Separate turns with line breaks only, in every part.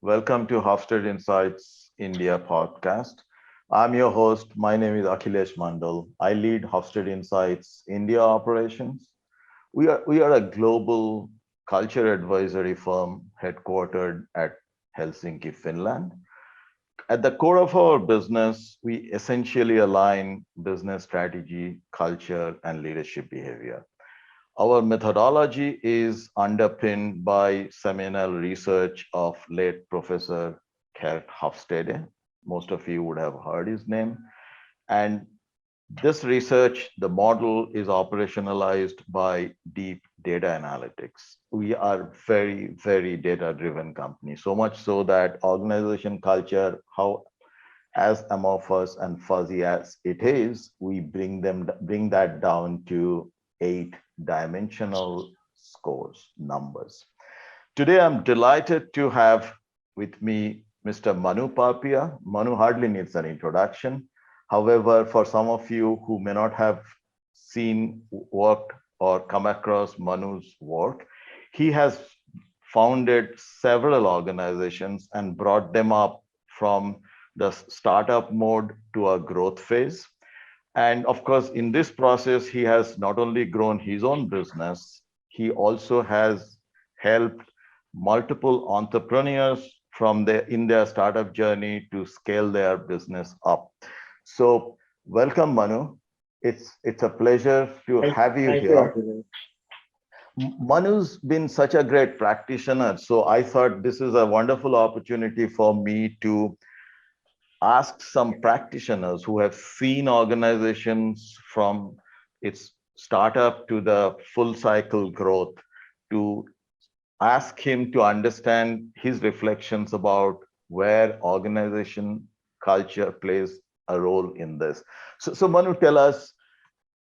Welcome to Hofstede Insights India podcast. I'm your host. My name is Akhilesh Mandal. I lead Hofstede Insights India operations. We are a global culture advisory firm headquartered at Helsinki, Finland. At the core of our business, we essentially align business strategy, culture, and leadership behavior. Our methodology is underpinned by seminal research of late Professor Kurt Hofstede. Most of you would have heard his name. And this research, the model is operationalized by deep data analytics. We are very data driven company, so much so that organization culture, how as amorphous and fuzzy as it is, we bring that down to 8 dimensional scores, numbers. Today, I'm delighted to have with me Mr. Manu Parpia. Manu hardly needs an introduction. However, for some of you who may not have seen, worked, or come across Manu's work, he has founded several organizations and brought them up from the startup mode to a growth phase. And of course, in this process, he has not only grown his own business, he also has helped multiple entrepreneurs from their startup journey to scale their business up. So welcome, Manu. It's a pleasure to have you
Thank you,
here.
Akhilesh.
Manu's been such a great practitioner, so I thought this is a wonderful opportunity for me to ask some practitioners who have seen organizations from its startup to the full cycle growth to ask him to understand his reflections about where organization culture plays a role in this. So Manu, tell us,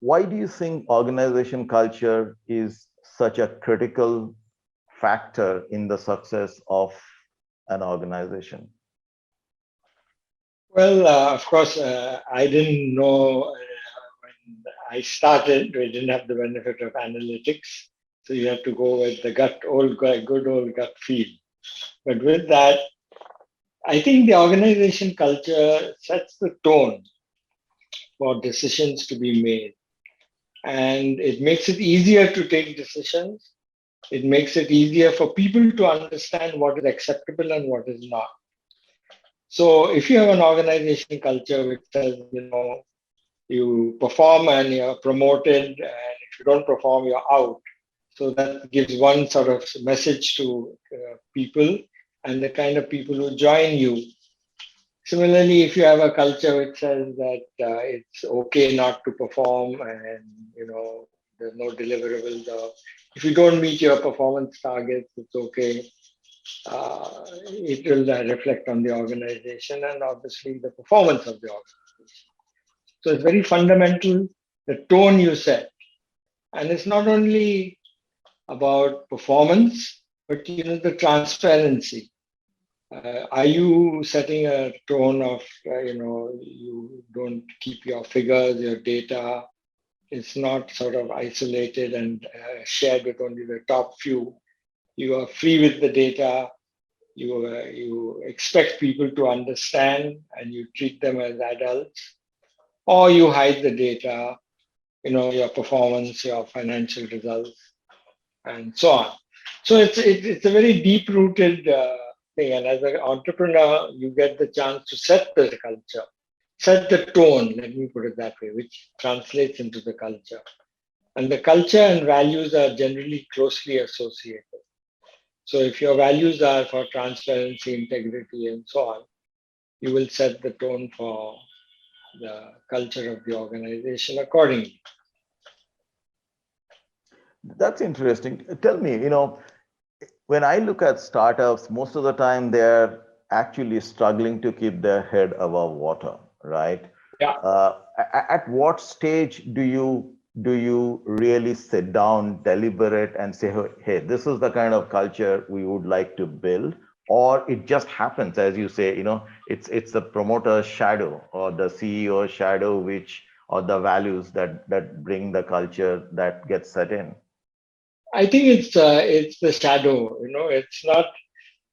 why do you think organization culture is such a critical factor in the success of an organization?
Well, of course, I didn't know when I started, we didn't have the benefit of analytics. So you have to go with the good old gut feel. But with that, I think the organization culture sets the tone for decisions to be made. And it makes it easier to take decisions. It makes it easier for people to understand what is acceptable and what is not. So if you have an organization culture which says, you perform and you're promoted, and if you don't perform, you're out. So that gives one sort of message to people and the kind of people who join you. Similarly, if you have a culture which says that it's okay not to perform and, there's no deliverables, or if you don't meet your performance targets, it's okay. It will reflect on the organization and obviously the performance of the organization. So it's very fundamental, the tone you set. And it's not only about performance, but the transparency. Are you setting a tone of, you don't keep your figures, your data? It's not sort of isolated and shared with only the top few. You are free with the data. You expect people to understand and you treat them as adults, or you hide the data, your performance, your financial results, and so on. So it's a very deep rooted thing, and as an entrepreneur, you get the chance to set the culture, set the tone. Let me put it that way, which translates into the culture. And the culture and values are generally closely associated. So if your values are for transparency, integrity, and so on, you will set the tone for the culture of the organization accordingly.
That's interesting. Tell me, when I look at startups, most of the time they're actually struggling to keep their head above water, right?
Yeah.
At what stage do you really sit down, deliberate, and say, hey, this is the kind of culture we would like to build? Or it just happens, as you say, it's the promoter's shadow or the CEO's shadow, or the values that bring the culture that gets set in.
I think it's the shadow. It's not.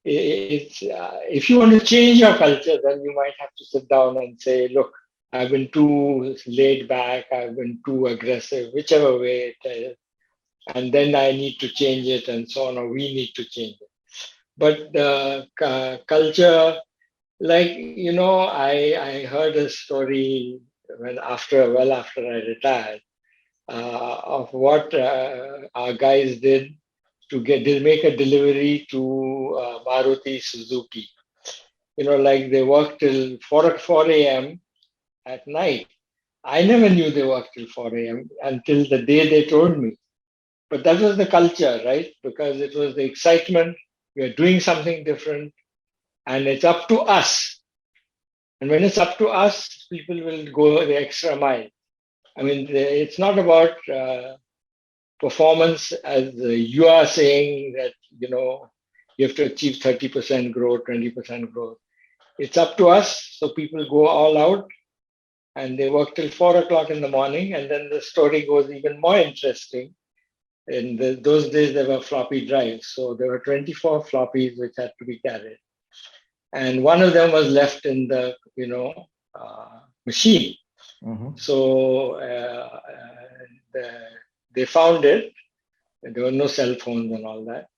it's if you want to change your culture, then you might have to sit down and say, look, I've been too laid back, I've been too aggressive, whichever way it is, and then I need to change it, and so on, or we need to change it. But the culture, like I heard a story when after I retired, of what our guys did they make a delivery to Maruti Suzuki. Like they worked till 4 a.m. at night. I never knew they worked till 4 a.m. until the day they told me. But that was the culture, right? Because it was the excitement. We are doing something different, and it's up to us. And when it's up to us, people will go the extra mile. I mean, it's not about performance as you are saying that, you have to achieve 30% growth, 20% growth. It's up to us. So people go all out and they work till 4 o'clock in the morning. And then the story goes even more interesting. In those days, there were floppy drives. So there were 24 floppies which had to be carried. And one of them was left in the, machine.
Mm-hmm.
So they found it. There were no cell phones and all that.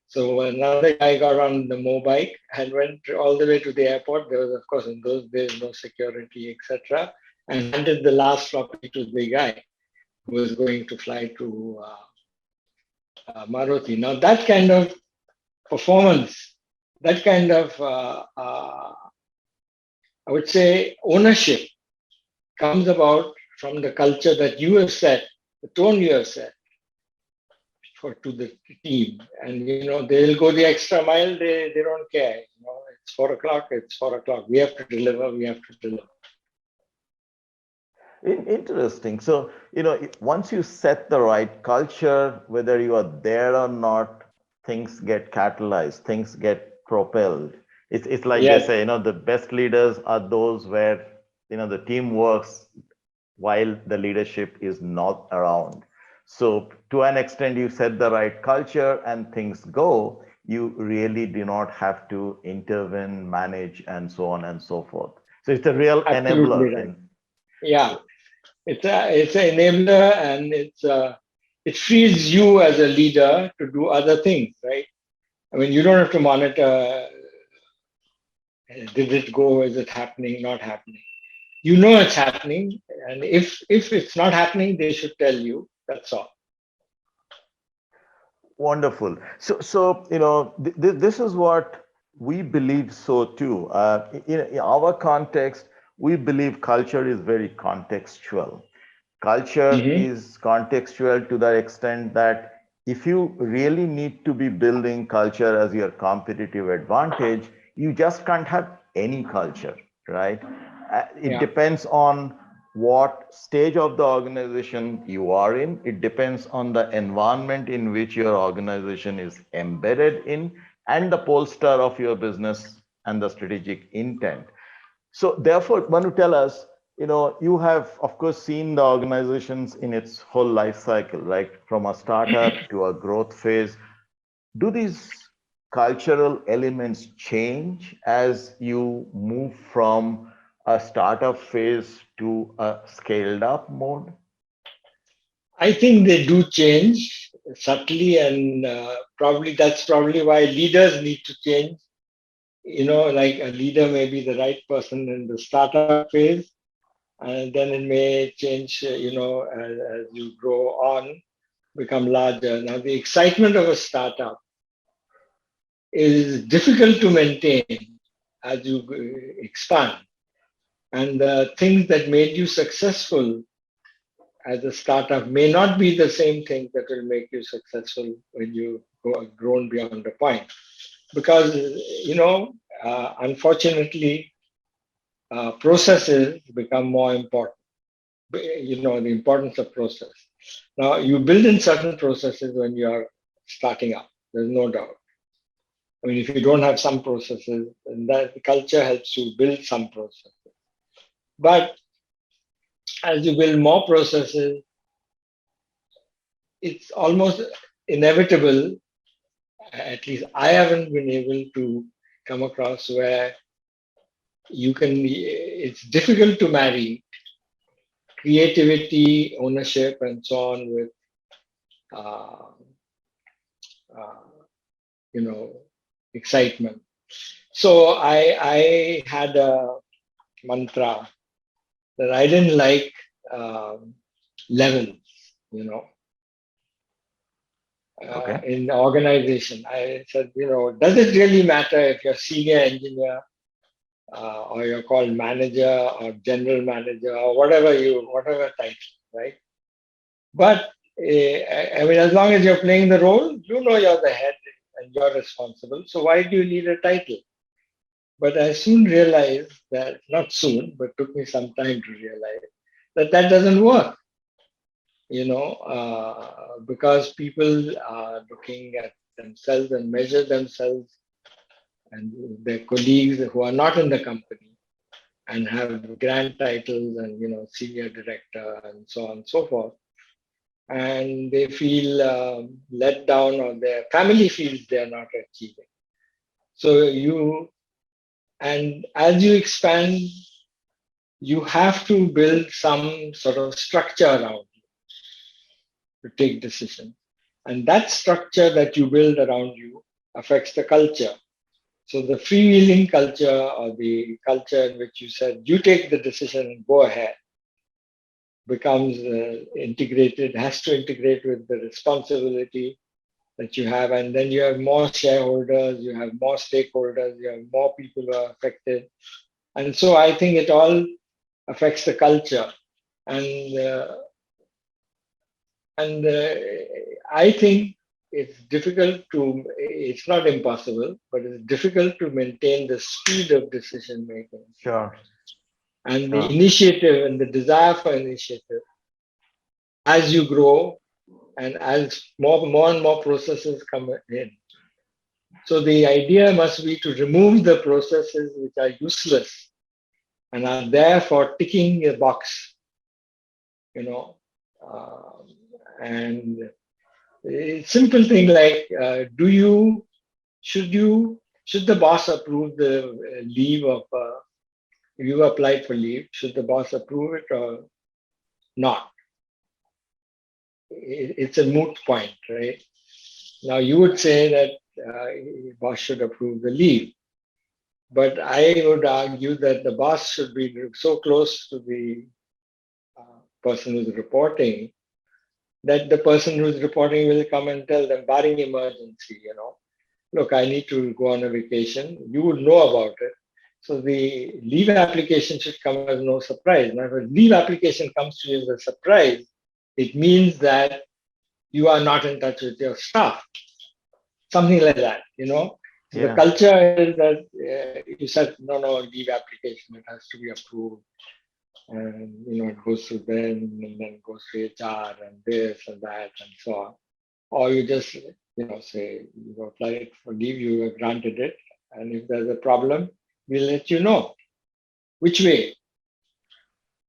So another guy got on the mobike and went all the way to the airport. There was, of course, in those days, no security, etc., and handed the last floppy to the guy who was going to fly to Maruti. Now, that kind of performance, that kind of, I would say, ownership comes about from the culture that you have set, the tone you have set to the team. And they'll go the extra mile. They don't care. It's 4 o'clock. It's 4 o'clock. We have to deliver. We have to deliver.
Interesting. So, once you set the right culture, whether you are there or not, things get catalyzed, things get propelled. It's like they
Yes,
say, the best leaders are those where, the team works while the leadership is not around. So, to an extent, you set the right culture and things go. You really do not have to intervene, manage, and so on and so forth. So, it's a real
absolutely
enabler
right.
in.
Yeah,
So,
it's an enabler, and it frees you as a leader to do other things, right? I mean, you don't have to monitor. Did it go? Is it happening? Not happening? You know it's happening, and if it's not happening, they should tell you. That's all.
wonderful. So this is what we believe so too. In our context, we believe culture is very contextual. Culture
Hmm.
is contextual to the extent that if you really need to be building culture as your competitive advantage, you just can't have any culture, right? It
Yeah.
depends on what stage of the organization you are in. It depends on the environment in which your organization is embedded in and the polster of your business and the strategic intent. So therefore, Manu, tell us, you have, of course, seen the organizations in its whole life cycle, right? From a startup to a growth phase. Do these cultural elements change as you move from a startup phase to a scaled up mode?
I think they do change subtly, and probably that's probably why leaders need to change. Like a leader may be the right person in the startup phase, and then it may change, as you grow on, become larger. Now, the excitement of a startup is difficult to maintain as you expand. And the things that made you successful as a startup may not be the same thing that will make you successful when you go grown beyond a point. Because, unfortunately, processes become more important. The importance of process. Now, you build in certain processes when you are starting up. There's no doubt. I mean, if you don't have some processes, then that culture helps you build some processes. But as you build more processes, it's almost inevitable at least I haven't been able to come across where it's difficult to marry creativity, ownership, and so on with, uh, uh, you know, excitement. So I had a mantra that I didn't like levels, you know,
Okay.
in the organization. I said, does it really matter if you're senior engineer or you're called manager or general manager or whatever title, right? But I mean, as long as you're playing the role, you're the head and you're responsible. So why do you need a title? But I soon realized that, not soon, but took me some time to realize that that doesn't work, because people are looking at themselves and measure themselves and their colleagues who are not in the company and have grand titles and, senior director and so on and so forth. And they feel let down or their family feels they're not achieving. So and as you expand, you have to build some sort of structure around you to take decisions. And that structure that you build around you affects the culture. So the freewheeling culture or the culture in which you said, you take the decision and go ahead, becomes integrated, has to integrate with the responsibility that you have. And then you have more shareholders, you have more stakeholders, you have more people who are affected. And so I think it all affects the culture. And I think it's not impossible, but it's difficult to maintain the speed of decision making
Sure.
and the
Sure.
initiative and the desire for initiative as you grow and as more and more processes come in. So the idea must be to remove the processes which are useless and are there for ticking a box, you know, um, and a simple thing like, should the boss approve the leave of, if you applied for leave, should the boss approve it or not? It's a moot point, right? Now you would say that boss should approve the leave, but I would argue that the boss should be so close to the person who's reporting that the person who's reporting will come and tell them, barring emergency, look, I need to go on a vacation. You would know about it. So the leave application should come as no surprise. Now, if a leave application comes to you as a surprise, it means that you are not in touch with your staff. Something like that, So the
Yeah.
culture is that you said, no, leave application, it has to be approved. And, it goes through them and then goes to HR and this and that and so on. Or you just, say you applied for leave, you are granted it. And if there's a problem, we'll let you know. Which way?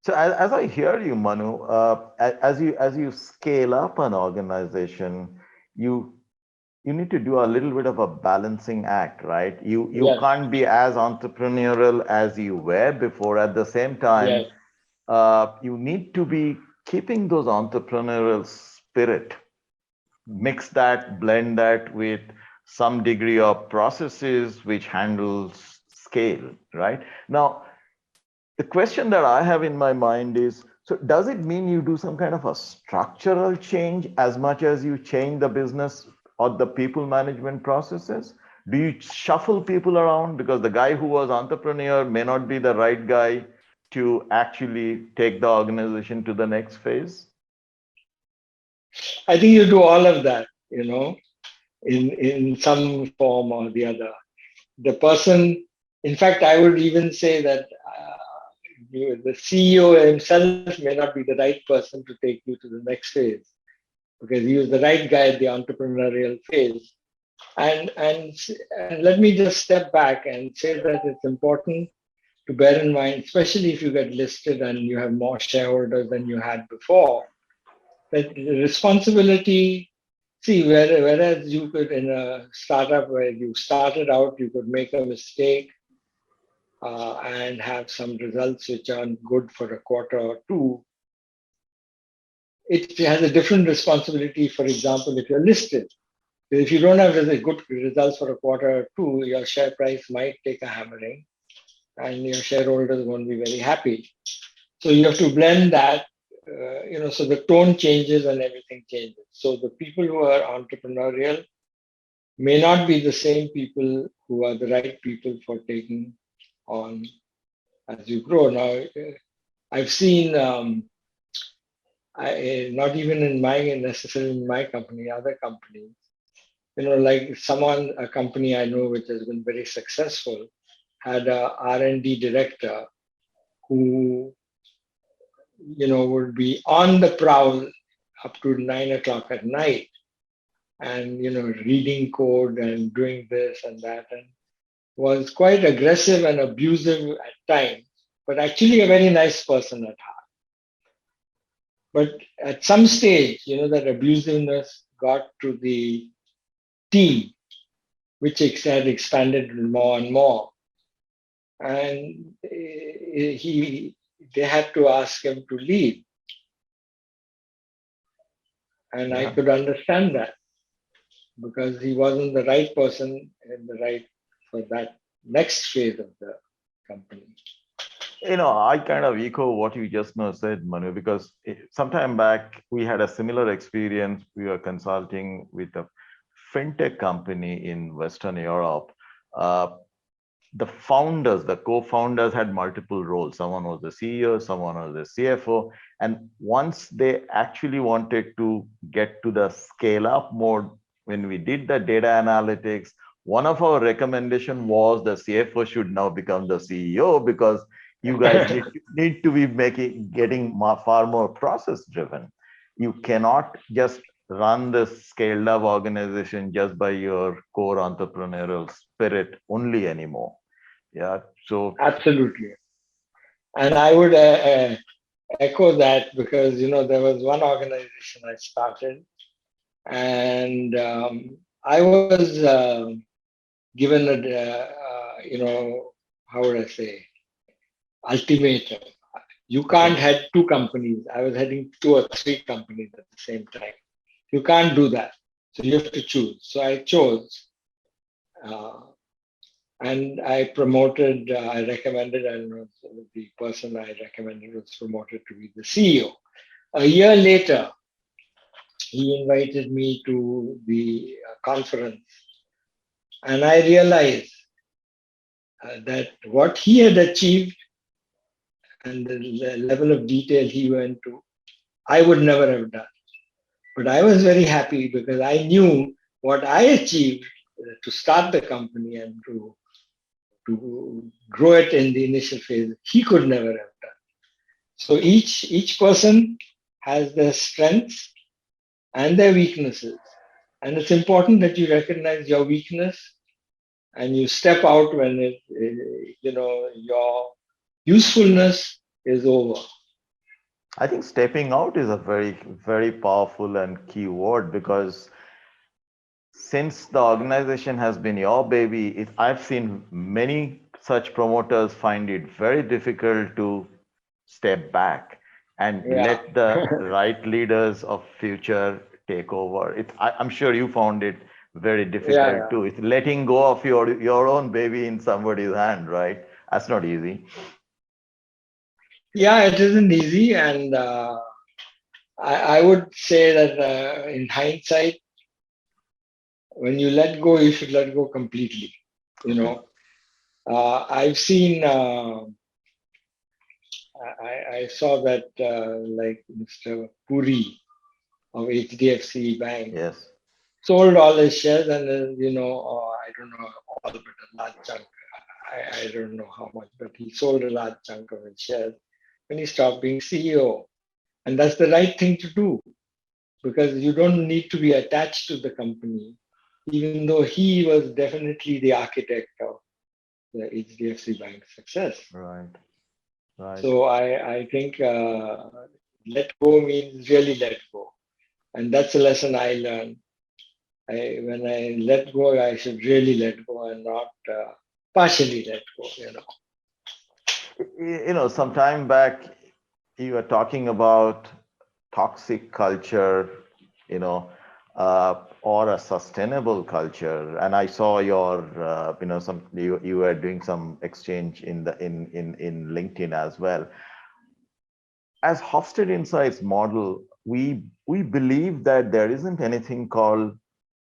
So as I hear you, Manu, as you scale up an organization, you you need to do a little bit of a balancing act, right? You
Yes,
can't be as entrepreneurial as you were before. At the same
yes.
time, you need to be keeping those entrepreneurial spirit. Mix that, blend that with some degree of processes which handles scale, right? Now, the question that I have in my mind is, so does it mean you do some kind of a structural change as much as you change the business or the people management processes? Do you shuffle people around because the guy who was entrepreneur may not be the right guy to actually take the organization to the next phase?
I think you do all of that, in some form or the other. The person, in fact, I would even say that the CEO himself may not be the right person to take you to the next phase because he was the right guy at the entrepreneurial phase. And let me just step back and say that it's important to bear in mind, especially if you get listed and you have more shareholders than you had before, that the responsibility See, whereas you could in a startup where you started out, you could make a mistake and have some results which aren't good for a quarter or two. It has a different responsibility. For example, if you're listed, if you don't have good results for a quarter or two, your share price might take a hammering, and your shareholders won't be very happy. So you have to blend that, so the tone changes and everything changes. So the people who are entrepreneurial may not be the same people who are the right people for taking on as you grow. Now, I've seen, not even in my necessarily in my company, other companies, like a company I know which has been very successful, had a R&D director who, would be on the prowl up to 9 o'clock at night and, reading code and doing this and that, and was quite aggressive and abusive at times, but actually a very nice person at heart. But at some stage, that abusiveness got to the team, which had expanded more and more. And they had to ask him to leave. And I
Yeah.
could understand that because he wasn't the right person in the right for that next phase of the company.
I kind of echo what you just now said, Manu, because sometime back we had a similar experience. We were consulting with a fintech company in Western Europe. Uh, the founders, the co-founders had multiple roles. Someone was the CEO, someone was the CFO. And once they actually wanted to get to the scale up mode, when we did the data analytics, one of our recommendation was the CFO should now become the CEO because you guys need to be getting far more process driven. You cannot just run this scaled up organization just by your core entrepreneurial spirit only anymore. Yeah. So
Absolutely. And I would echo that because, there was one organization I started and I was given how would I say, ultimatum. You
okay.
can't head two companies. I was heading two or three companies at the same time. You can't do that. So you have to choose. So I chose. Uh, and I recommended, and the person I recommended was promoted to be the CEO. A year later, he invited me to the conference, and I realized that what he had achieved and the level of detail he went to, I would never have done. But I was very happy because I knew what I achieved to start the company and to grow it in the initial phase, he could never have done. So each person has their strengths and their weaknesses. And it's important that you recognize your weakness and you step out when your usefulness is over.
I think stepping out is a very, very powerful and key word because since the organization has been your baby, I've seen many such promoters find it very difficult to step back and
Yeah.
let the right leaders of future take over. I'm sure you found it very
Yeah,
difficult
yeah.
too. It's letting go of your own baby in somebody's hand, right? That's not easy.
Yeah, it isn't easy. And I would say that in hindsight, when you let go, you should let go completely. You
Correct.
know, I've seen, I saw that like Mr. Puri of HDFC Bank
Yes.
sold all his shares and, I don't know all, but a large chunk. I don't know how much, but he sold a large chunk of his shares when he stopped being CEO. And that's the right thing to do because you don't need to be attached to the company, even though he was definitely the architect of the HDFC Bank success.
Right. Right.
So I think let go means really let go. And that's a lesson I learned. When I let go, I should really let go and not partially let go.
Some time back, you were talking about toxic culture, you know, or a sustainable culture. And I saw your, you were doing some exchange in LinkedIn as well. As Hofstede Insights model, we believe that there isn't anything called,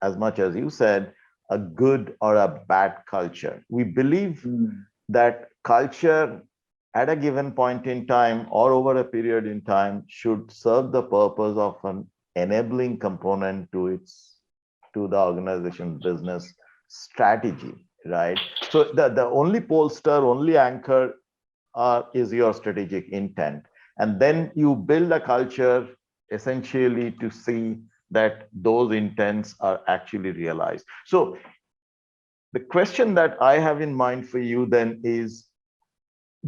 as much as you said, a good or a bad culture. We believe
Mm.
that culture at a given point in time or over a period in time should serve the purpose of an enabling component to the organization business strategy, right? So the only pollster, only anchor is your strategic intent. And then you build a culture essentially to see that those intents are actually realized. So the question that I have in mind for you then is,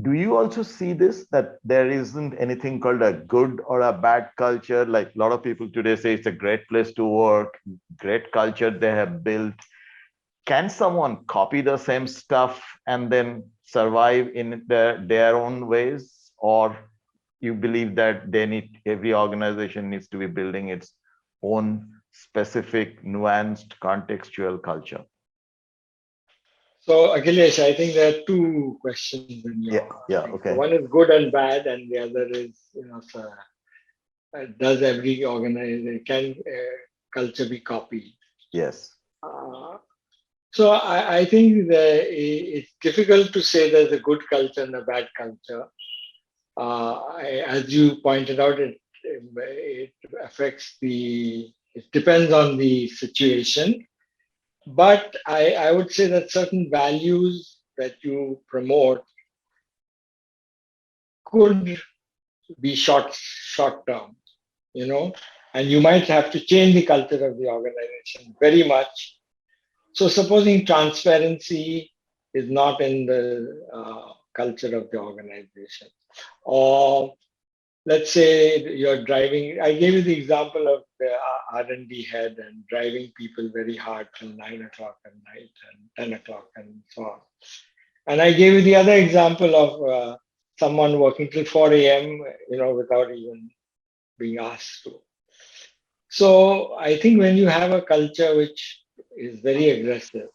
do you also see this, that there isn't anything called a good or a bad culture? Like a lot of people today say it's a great place to work, great culture they have built. Can someone copy the same stuff and then survive in their own ways? Or you believe that every organization needs to be building its own specific, nuanced, contextual culture?
So, Akhilesh, I think there are two questions in
Yeah,
your
yeah,
thing. So,
okay.
one is good and bad, and the other is, so, does every organization can culture be copied?
Yes.
Uh, so, I think that it's difficult to say there's a good culture and a bad culture. As you pointed out, it affects it depends on the situation. But I would say that certain values that you promote could be short term, you know, and you might have to change the culture of the organization very much. So supposing transparency is not in the culture of the organization, or let's say you're driving. I gave you the example of the R&D head and driving people very hard till 9 o'clock at night and 10 o'clock and so on. And I gave you the other example of someone working till 4 a.m. Without even being asked to. So I think when you have a culture which is very aggressive,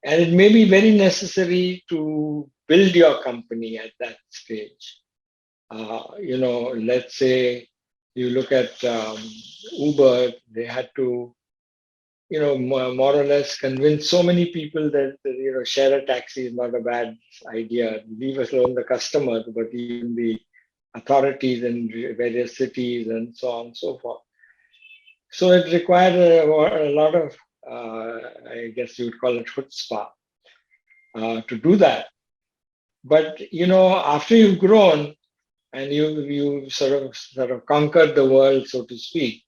and it may be very necessary to build your company at that stage. Let's say you look at Uber, they had to, more or less convince so many people that, share a taxi is not a bad idea, leave alone the customers, but even the authorities in various cities and so on and so forth. So it required a lot of, I guess you would call it chutzpah, to do that. But, after you've grown, and you sort of conquered the world, so to speak.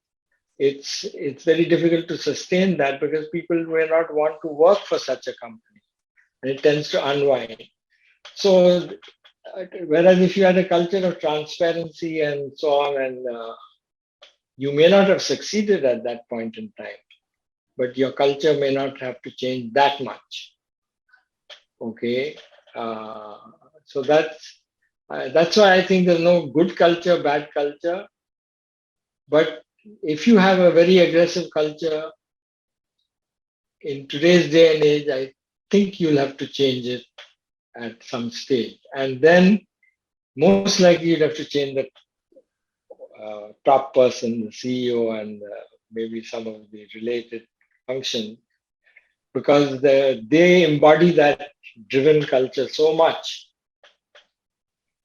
It's very difficult to sustain that because people may not want to work for such a company, and it tends to unwind. So, whereas if you had a culture of transparency and so on, and you may not have succeeded at that point in time, but your culture may not have to change that much. Okay, uh, so that's why I think there's no good culture, bad culture. But if you have a very aggressive culture in today's day and age, I think you'll have to change it at some stage. And then most likely you'd have to change the top person, the CEO, and maybe some of the related functions, because they embody that driven culture so much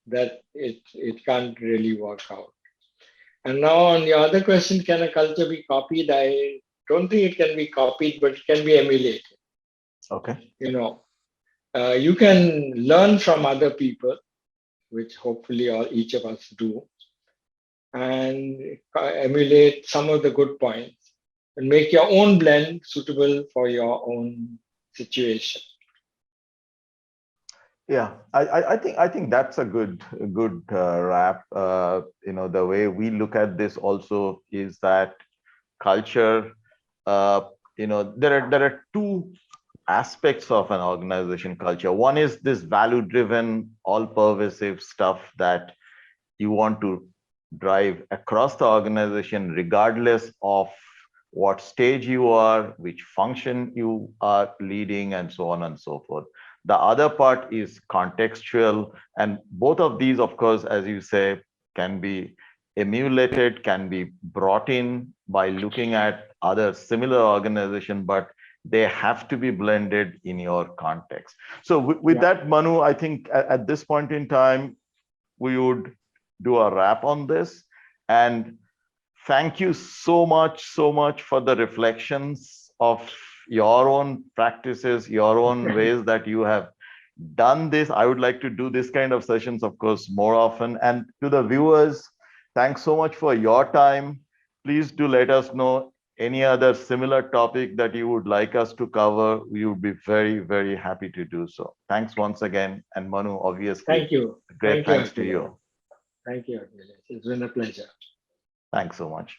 that it can't really work out. And now on your other question, can a culture be copied? I don't think it can be copied, but it can be emulated.
Okay.
You can learn from other people, which hopefully all each of us do, and emulate some of the good points and make your own blend suitable for your own situation.
Yeah, I think that's a good wrap. The way we look at this also is that culture uh, there are two aspects of an organization culture. One is this value driven, all pervasive stuff that you want to drive across the organization, regardless of what stage you are, which function you are leading, and so on and so forth. The other part is contextual, and both of these, of course, as you say, can be emulated, can be brought in by looking at other similar organization, but they have to be blended in your context. So with
Yeah.
that, Manu, I think at this point in time, we would do a wrap on this. And thank you so much for the reflections of your own practices, your own ways that you have done this. I would like to do this kind of sessions, of course, more often. And to the viewers, thanks so much for your time. Please do let us know any other similar topic that you would like us to cover. We would be very, very happy to do so. Thanks once again. And Manu, obviously,
Thank you.
great
Thank you,
thanks to
Akhilesh.
you.
Thank you, Akhilesh. It's been a pleasure.
Thanks so much.